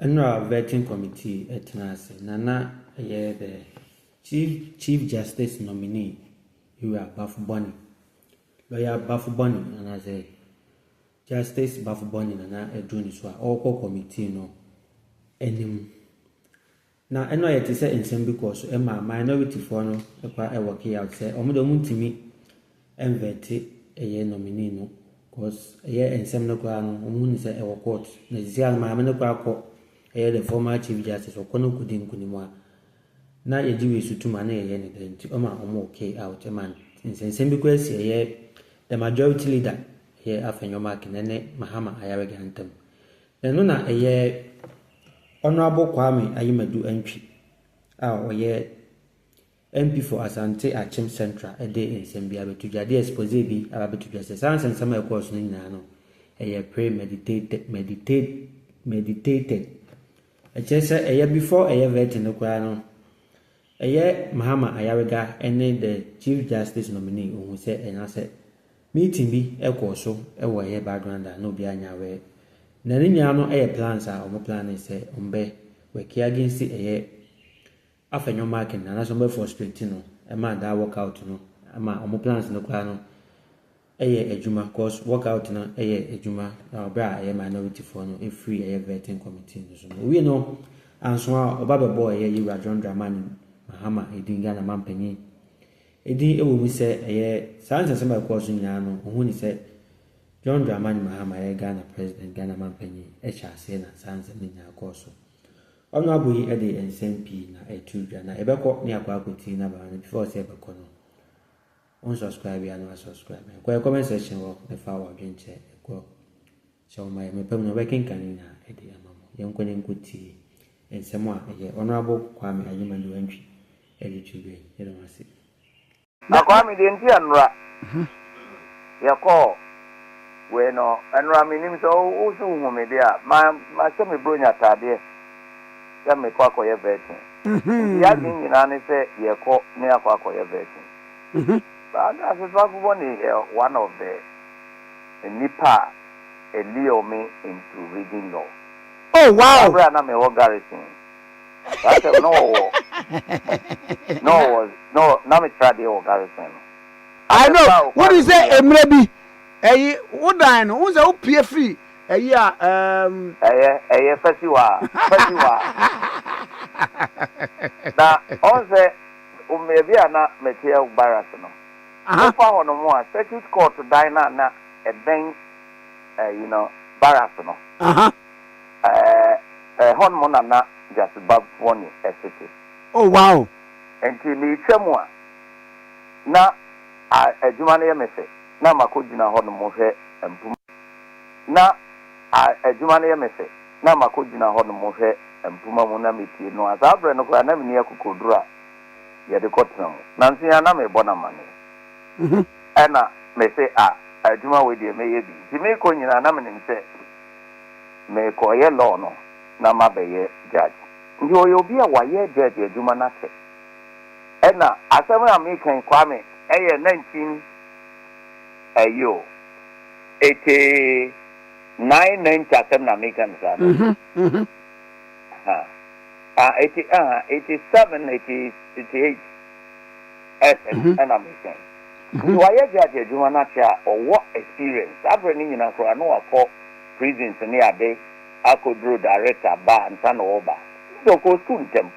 NRA vetting committee etnase nana the chief justice nominee you are Baffoe lawyer Baffoe and as a justice Baffoe nana eduni so all committee no enim na eno yet say ensem because Emma minority for no e work out say omodo muntimi envete nominee no because ensem no kwa no omun say e court na zia ma no kwa ko the former chief justice okono kudin kunimwa na yejiwe sutuma na ne denti omo okay out man ensem because the majority leader Afenyo nene Mahama Ayariga antem no na Honorable Kwame Ayimadu NP NP for Asante Achim Central a day in Sembia Betuja de expose bi ababetuja se sans and some course no nyina no pray meditated a chese before vet no kwa no Mahama Ayariga ene the chief justice nominee who say enase meeting bi so background no bi anya we na ninya no plans a omo plan say ombe we ki against Afenyo marking na so be frustrating no ma da work out no ama omo plans no kwa no ejuma cause work out no ejuma na obra minority for no free vetting committee no so we no anso oba bebo Yura John Dramani Mahama edinga na mampanyi edi ewo mi se sans some course nyina no hu ni se John Dramani Mahama Ghana president Ghana mampanyi HRC na sans ni nya course ono aboyi de NPP na etudwa na ebekọ ni akwakoti na ba before say ebekọ no on subscribe ya no subscribe kwa comment section wo the follow dwenche ko so my mepem no working kan na de amamo yenkone nkoti ensemo a ono abo Kwame Ayimadu NP tudwe yelo masi na Kwame de nti anura yako we no anura minim so usu hume dia ma se me bronya tade ya me kwa ko ye vetting ya din nyina ne se ye ko ne akwa ko ye vetting but as a one of the nipa elio me into reading law. Oh wow, na me wo garrison that's no na me try the garrison. I know what is say emrebi what dan no say opie free festival na on say maybe ana metia barras no fa hono mo a circuit court dina na den barras no hon mo na just Baffoe estate. Oh wow, enti mi twemu a na adwuma na ye mese na makodina hon mo hwe empum na adwuma na ye mese na makodina hon mo hwe empuma mo na metie no azabre no kwa na mini akokodura ye de kotna mo na nsia na me bona mane ena mese adwuma we de me ye bi ti me ko nyina na me nse me ko ye law no na mabeye judge ndi oyo bi a waye judge adwuma na ke ena asem na me kan Kwame 19 89 asem na me kan sa 87 88 and American. Waye judge adwuma na cha or experience abre ni nyina kro na wakọ prisons ni ade akodro director ba nsan oba so ko school them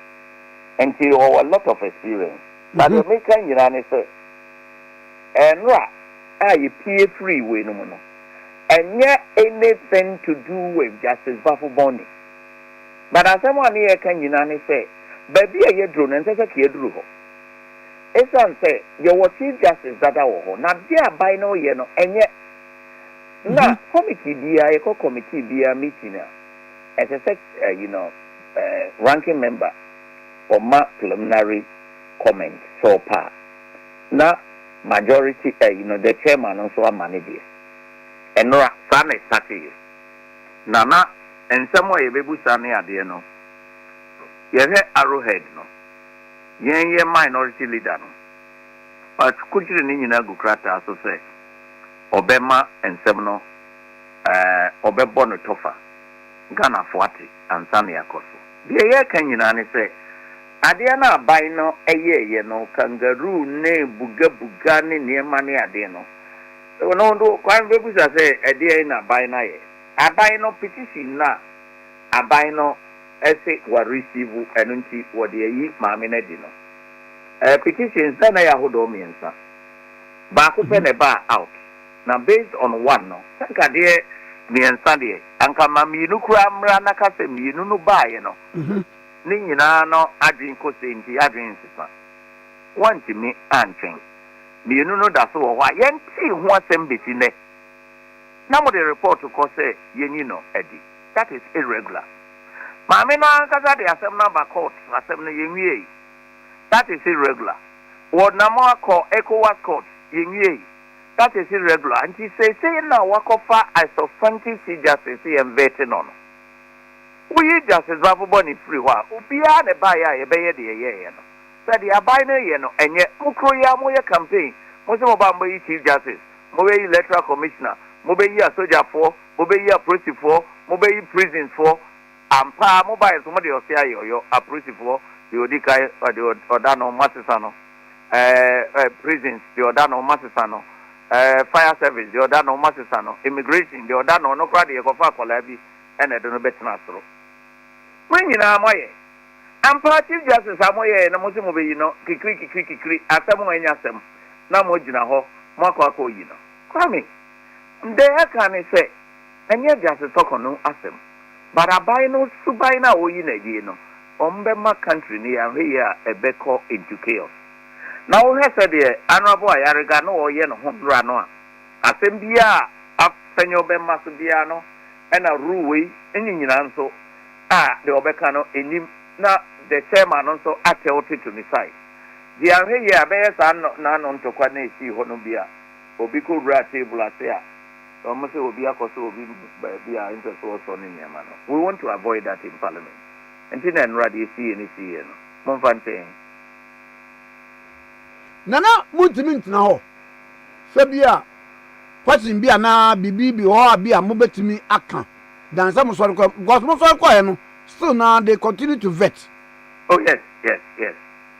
until a lot of experience but the maker nyina ne say enra you pay free we no no and anything to do with Justice Baffoe but as someone here can nyina ne say baby a yedro na nse ka yedro ho esan say your chief justice that wo na dia by no ye no enye na committee bia e ko committee bia meeting as a ranking member or ma preliminary comment so far na majority the chairman also manage and no sana started na and somewhere ye bebu sana ade no ye he arrowhead no ye minority leader no but kujire ni nyina gukrata so say obema ensem no obebo no tofa Ghana Fuati and Sania Koso. The year can you say, Adiana Bino, a year, kangaroo, ne, bugani, near money, Adeno. No, quite babies, I say, a dear in a binae. A bino petition na, a bino, essay, what receive, and what the ye, mamma dino. A petition, then I hold on me and son. Back open a bar out. Now, based on one, no, thank a dear. Me and Sunday, and come a minu cram ranaka, me no buy, Nina no adrin cosinti adrin sister. One to me answering. Me no that's all why yen see what some bit in there. Now the report to cause yenino Eddie. That is irregular. Mamina Kaza de Assembly court, Assembly Yinye. That is irregular. What Namua call ECOWAS court, Yinye. That is irregular. And he says, say now, Wakofa as of FunnTV GH and vetting on. We just as Baffoe in free while. Ubia the buyer, a bayer the year. Said the abiner, and yet Mukroya Moya campaign. Most of Bamboy Chief Justice, Mobile Electoral Commissioner, Mobile Soldier for, Mobile Prison for, Mobile Prison for, and Pa Mobile, somebody of Sia, a prison for, the Odika, the Odano Massano, prisons, the Odano Massano. Fire service, the Odano Massano, immigration, the Odano, no crowd, the Kofa Colabi, and I don't know better Nastro. Bring in our way. I'm party justice, Amoye, and a Muslim, Kiki, Asamo and Yasam, Namojina Ho, Makako, Kwame, there can I say, and yet justice talk on no Asem, but I buy no Subina or Yinagino, Ombema country near here, a beko into chaos. Now, we have said the Honorable Ayariga no yen home rano. Asembia, Afenyo Masubiano, and a Rui, in so the Obecano in him. Now, the chairman also acted to the side. The area bears are none on to Quane, see Honobia, Obiku Rat table at there. Almost will be a cost will be interest also in Yamano. We want to avoid that in Parliament. And then Radi see any see, Monfante. Nana movement now. Fabia, what's in Bia na Bibi or Bia Mobetimi Akan. Then some sort of Gosmo still now they continue to vet. Oh, yes.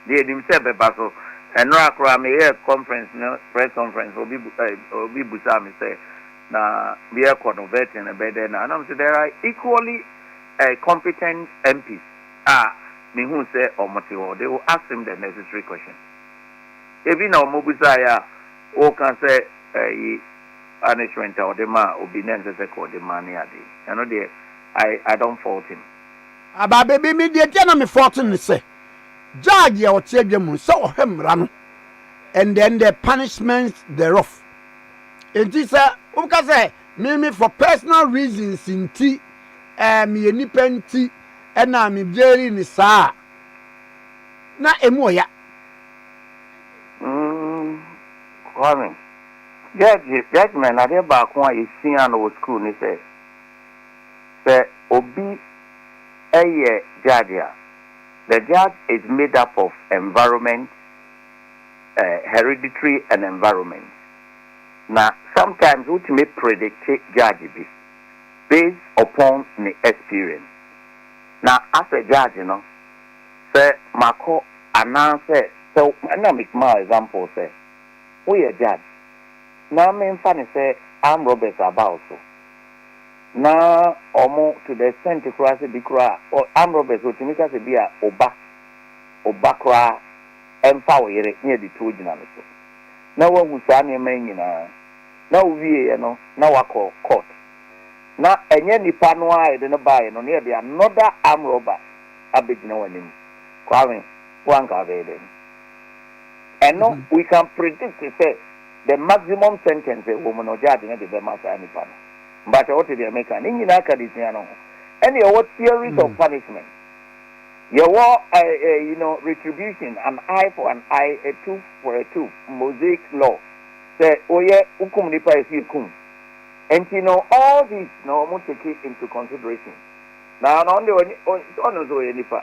They themselves a battle. And no Akroma conference, press conference will be Busami say, na be a convert and a better. And I'm saying there are equally competent MPs. Me who say or Motivo, they will ask him the necessary question. Even now, Mobusaya, or can say, punishment or the man, or be necessary for the money. I know, I don't fault him. About baby, me, the enemy fortune say, Judge or Chegum, so him run, and then the punishments thereof. It is a, who can say, me for personal reasons in tea, me any pen tea, and I'm very in the sa. Na emoya. Kwame, judgment, I did back one is seen on school, he said, Obi, a judge. The judge is made up of environment, hereditary, and environment. Now, sometimes we may predict judge based upon the experience. Now, as a judge, say, Marco announce, so, I make my example, say, we a judge. Now, I'm funny say, I'm Robert about so. Now, almost to the extent to cross the cry, or I'm Robert, so to make us be a Obakra, and power near the two dynamics. Now, one who's an Yemen, now we, now I call court. Now, and any panwa, I didn't buy, no near the another arm robber, a big no one. Kwame, one cavade. And no, we can predict the maximum sentence a woman or judge in the master any pan. But what did they make an Indian academic? Any what theories of punishment? Your war, retribution, an eye for an eye, a tooth for a tooth, Mosaic law. Say, oh yeah, ukum nipa kum. And all these no one take it into consideration. Now, on the nipa.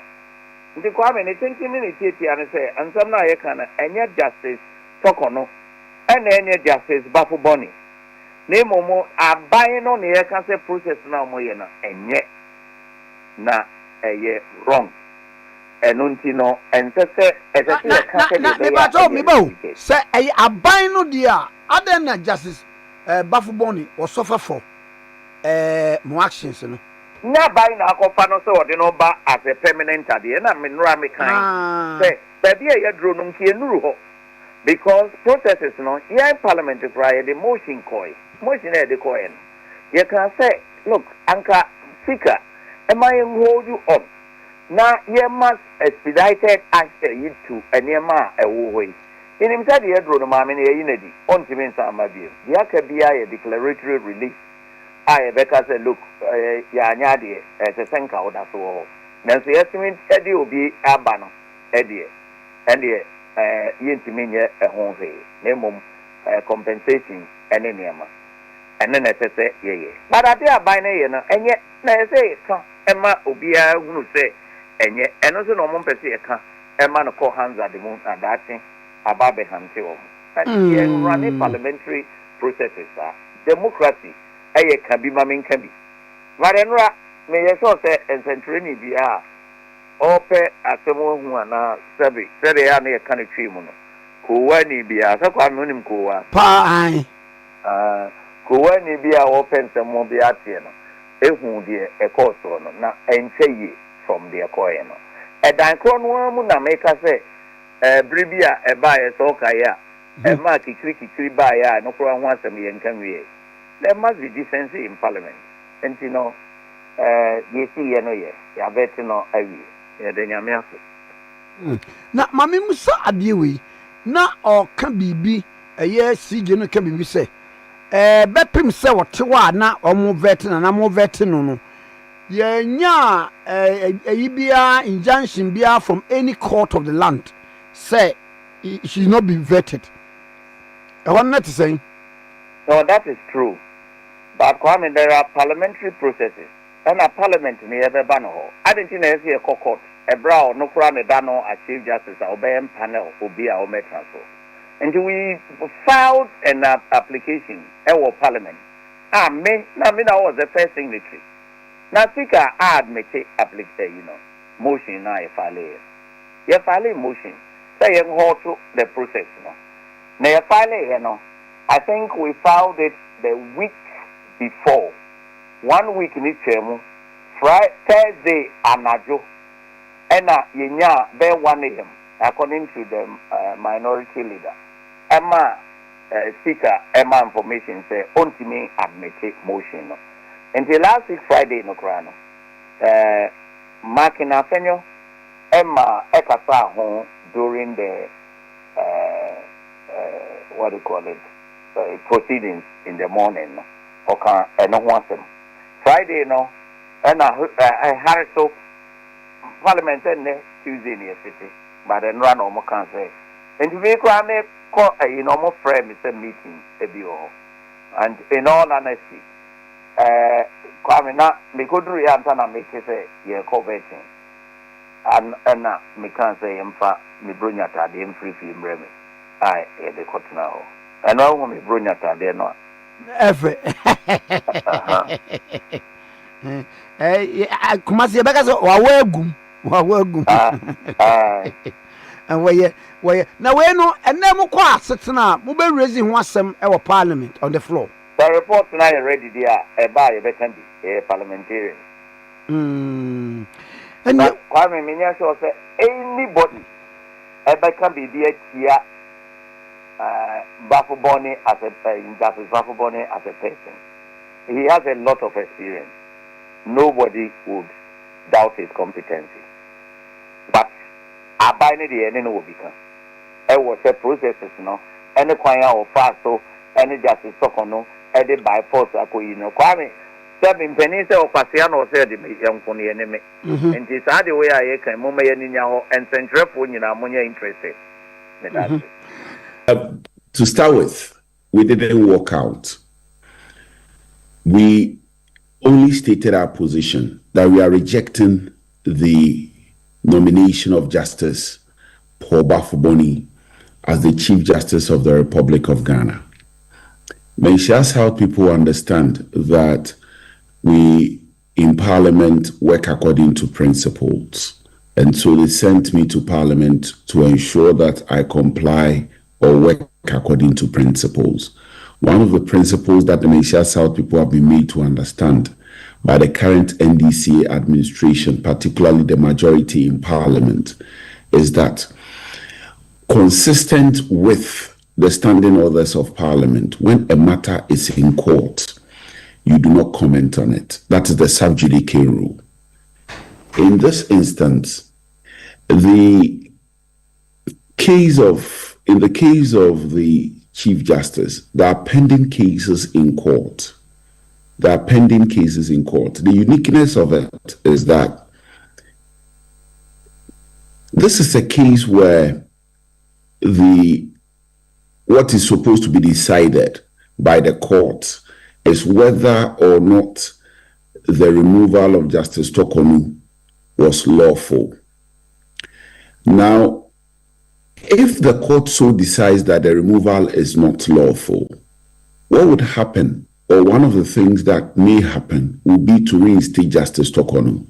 The Kwame, the thinking in it, and say, and some now you can, and yet justice, Tokono, and then yet justice, Baffoe Bonnie. Name more, are buying on the air process now, Moyena, and yet, na wrong. Enuntino and say say a bino dear other justice Baffoe or suffer for more actions. Na buying a no so the no ba as a permanent at the end. I mean, Rami kind say, baby, I drone ho because processes no, yeah, parliament require the motion the coin. You can say, look, Anka Sika, am I hold you on? Now, you must expedited action you to and Yama a way. In himself, the drone, mammy, unity, on Jimin Samabi, the Akabia a declaratory release. I better say, look, Yanyadi, as a thank out as well. Nancy estimate Eddie will be a banner, Eddie, and the Yintimania a home say, name compensation and any amount. And then I say, yeah. But I dare buy no, and yet, I say, Emma Obia who say, and yet, and also no one per se, Emma no call hands at the moon and that thing about the Hantio. And here running parliamentary processes are democracy. Aye can be mamin can be. Marenra may you so say and century be ope asemo who na sabi say ya na kan twi mu no kowa ni bia so kwa nonim kowa pa kowa ni bia open semo bia tie no ehu de e course no na enche from the koye no e dan kro no mu na make say bribia e ba ye so kaya e ma kikiri ba ya no kro ho asem ye nkan wie. There must be decency in parliament. And you know, you see, you know, yeah, better know, yeah, then you're massive. Now, Mammy Musa Adiwi, now or can be a year, see, you know, can be say, Bepim say what to now or more veteran and I'm more veteran. No, yeah, Ibia injunction beer from any court of the land. Say, it should not be vetted. I want not to say. No, that is true. But Kwame, there are parliamentary processes. And a parliament near the banner. I didn't see a court, a brow, no crown, a dano, a chief justice, a obeying panel, will be our transfer. And we filed an application, our parliament. Me was the first signatory. Now, Sika, I admit application, you know, motion, now, if I lay. You file motion, say, you hold to the process, you know. Now, you file, you know. I think we filed it the week before. 1 week in each Friday, Thursday, Anajo. And Yenya, there 1 a.m., according to the minority leader. Emma, speaker, Emma information say, only me admit motion. Until last week, Friday, no crano. Marking Afenyo, Emma, Ekasa home during the, what do you call it? Proceedings in the morning, okay, and no one them. Friday, no, and I had so Parliament and Tuesday near city, but then run on can say. And to make one call a normal friend is a meeting, a bio. And in all honesty, Kwame, me could react and make it say, yeah, coveting. And me can say, me bring at the free film remedy. I the cut now. And I want me bring at there no. Efe. Kumasi beka so wa wagum. And where now we no and then mo kwa setena mo be raise ho asem e parliament on the floor. The report now ready there e ba e bekan be parliamentarian. And Kwame Minya so say anybody e bekan be there here Baffoe as a person. He has a lot of experience. Nobody would doubt his competency. But abiding the end will become. It was a process, you know. Any choir or fast, so any justice no, any by force, you know. Kwame, seven pennies or Pasiano said the young pony enemy. And it's the way I can move and central phone in ammonia interested. To start with, we didn't walk out. We only stated our position that we are rejecting the nomination of Justice Paul Baffoe as the Chief Justice of the Republic of Ghana. May just help people understand that we in Parliament work according to principles. And so they sent me to Parliament to ensure that I comply or work according to principles. One of the principles that the Nation South people have been made to understand by the current NDC administration, particularly the majority in Parliament, is that consistent with the standing orders of Parliament, when a matter is in court, you do not comment on it. That is the sub judice rule. In this instance, in the case of the Chief Justice, there are pending cases in court. The uniqueness of it is that this is a case where what is supposed to be decided by the court is whether or not the removal of Justice Tokonu was lawful. Now, if the court so decides that the removal is not lawful, what would happen, or one of the things that may happen, would be to reinstate Justice Tokonu.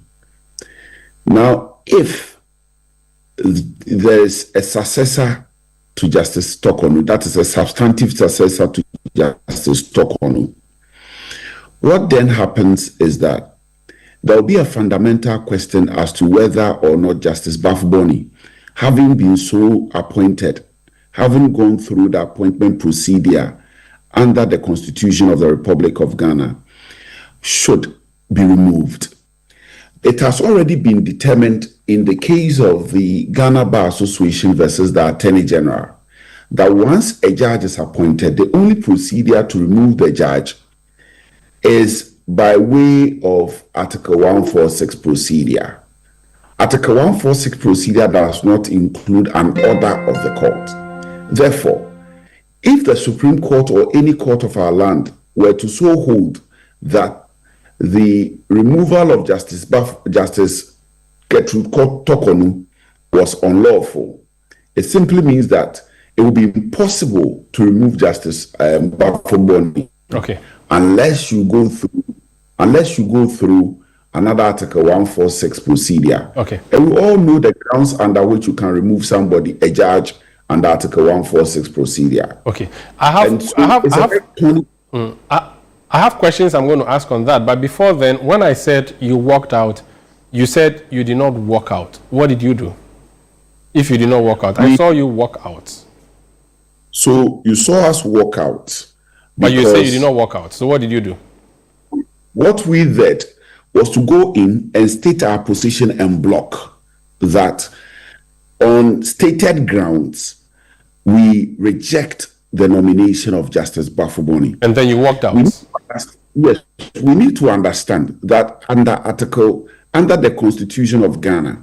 Now, if there is a successor to Justice Tokonu, that is a substantive successor to Justice Tokonu, what then happens is that there will be a fundamental question as to whether or not Justice Baffoe, having been so appointed, having gone through the appointment procedure under the Constitution of the Republic of Ghana, should be removed. It has already been determined in the case of the Ghana Bar Association versus the Attorney General that once a judge is appointed, the only procedure to remove the judge is by way of Article 146 procedure. Article 146 procedure does not include an order of the court. Therefore, if the Supreme Court or any court of our land were to so hold that the removal of Justice Tokonu was unlawful, it simply means that it would be impossible to remove Justice Baffoe, okay, unless you go through another Article 146 procedure. Okay. And we all know the grounds under which you can remove somebody, a judge, under Article 146 procedure. Okay. I have questions I'm going to ask on that. But before then, when I said you walked out, you said you did not walk out. What did you do? If you did not walk out, I saw you walk out. So you saw us walk out. But you say you did not walk out. So what did you do? What we did was to go in and state our position and block that on stated grounds, we reject the nomination of Justice Baffoe. And then you walked out. Yes, we need to understand that under the Constitution of Ghana,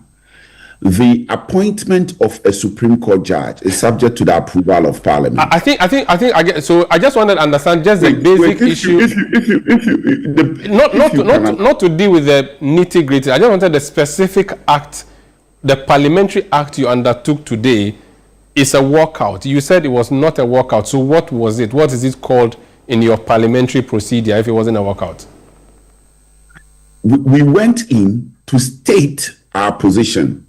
the appointment of a Supreme Court judge is subject to the approval of Parliament. I think I get. So I just wanted to understand just the basic issue. Not to deal with the nitty gritty. I just wanted the specific act, the parliamentary act you undertook today, is a walkout. You said it was not a walkout. So what was it? What is it called in your parliamentary procedure if it wasn't a walkout? We went in to state our position.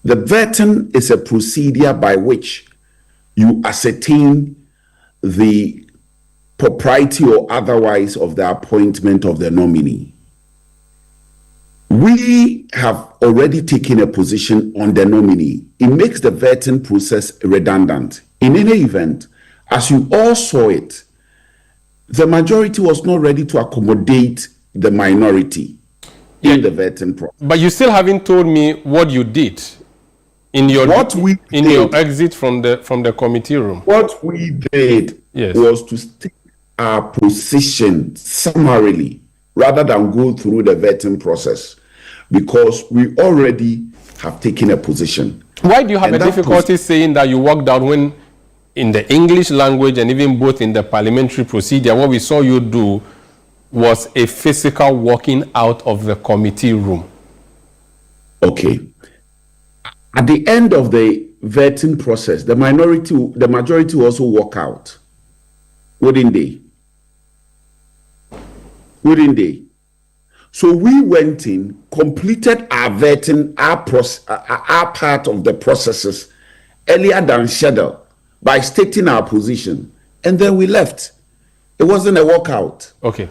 The vetting is a procedure by which you ascertain the propriety or otherwise of the appointment of the nominee. We have already taken a position on the nominee. It makes the vetting process redundant. In any event, as you all saw it, the majority was not ready to accommodate the minority in the vetting process. But you still haven't told me what you did in your your exit from the committee room. What we did was to state our position summarily rather than go through the vetting process, because we already have taken a position. Why do you have a difficulty saying that you walked out when in the English language and even both in the parliamentary procedure, what we saw you do was a physical walking out of the committee room? Okay. At the end of the vetting process, the majority also walk out, wouldn't they? So we went in, completed our vetting, our part of the processes earlier than schedule by stating our position, and then we left. It wasn't a walkout. Okay,